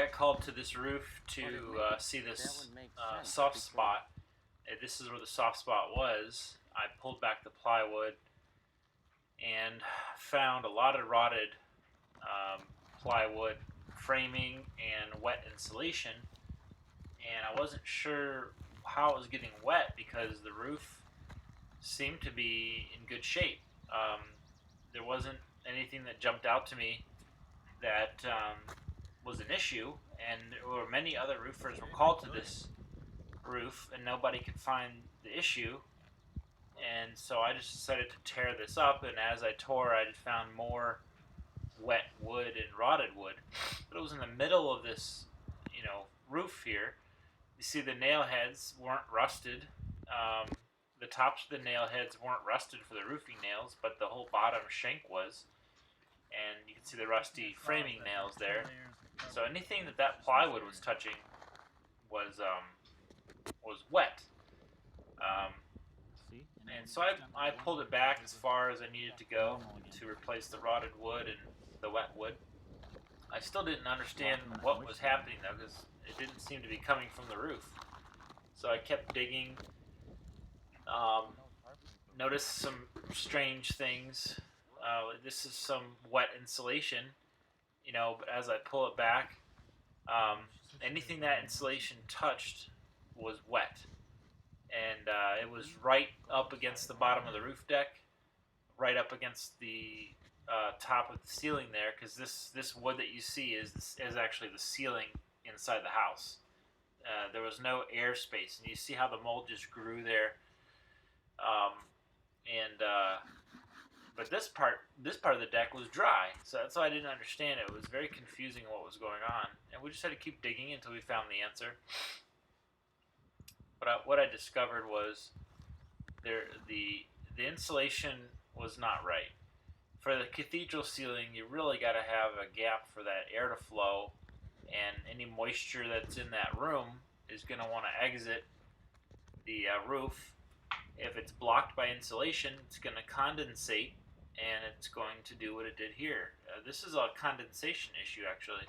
got called to this roof to see this soft spot. This is where the soft spot was. I pulled back the plywood and found a lot of rotted plywood framing and wet insulation, and I wasn't sure how it was getting wet because the roof seemed to be in good shape. There wasn't anything that jumped out to me that was an issue, and there were many other roofers were called to this roof and nobody could find the issue, and so I just decided to tear this up. And as I tore, I just found more wet wood and rotted wood, but it was in the middle of this roof here. You see the nail heads weren't rusted. The tops of the nail heads weren't rusted for the roofing nails, but the whole bottom shank was, and you can see the rusty framing nails there. So anything that plywood was touching was wet. And so I pulled it back as far as I needed to go to replace the rotted wood and the wet wood. I still didn't understand what was happening though, because it didn't seem to be coming from the roof. So I kept digging. Noticed some strange things. This is some wet insulation, but as I pull it back, anything that insulation touched was wet. And it was right up against the bottom of the roof deck, right up against the top of the ceiling there, because this wood that you see is actually the ceiling inside the house. There was no air space, and you see how the mold just grew there. But this part of the deck was dry, so that's why I didn't understand it. It was very confusing what was going on, and we just had to keep digging until we found the answer. But what I discovered was the insulation was not right. For the cathedral ceiling, you really got to have a gap for that air to flow, and any moisture that's in that room is going to want to exit the roof. If it's blocked by insulation, it's going to condensate, and it's going to do what it did here. This is a condensation issue, actually.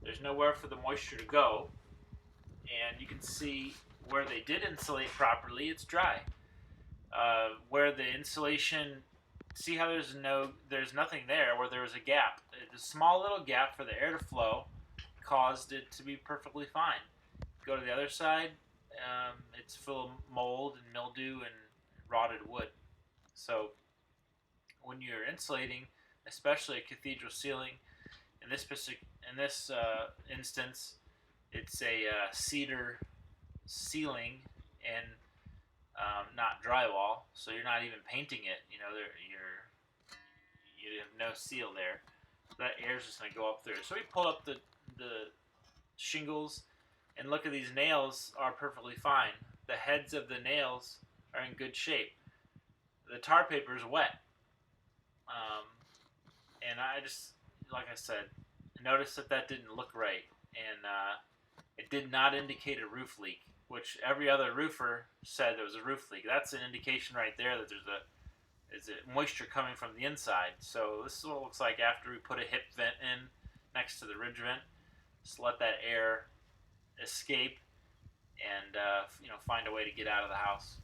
There's nowhere for the moisture to go, and you can see where they did insulate properly, it's dry. Where the insulation, see how there's nothing there where there was a gap. A small little gap for the air to flow caused it to be perfectly fine. Go to the other side, it's full of mold and mildew and rotted wood. So when you're insulating, especially a cathedral ceiling, in this instance, it's a cedar ceiling and not drywall, so you're not even painting it. You have no seal there. That air's just going to go up through. So we pulled up the shingles, and look at these nails are perfectly fine. The heads of the nails are in good shape. The tar paper is wet. And I just, like I said, noticed that didn't look right. And it did not indicate a roof leak, which every other roofer said there was a roof leak. That's an indication right there that there's a moisture coming from the inside. So this is what it looks like after we put a hip vent in next to the ridge vent. Just let that air escape and find a way to get out of the house.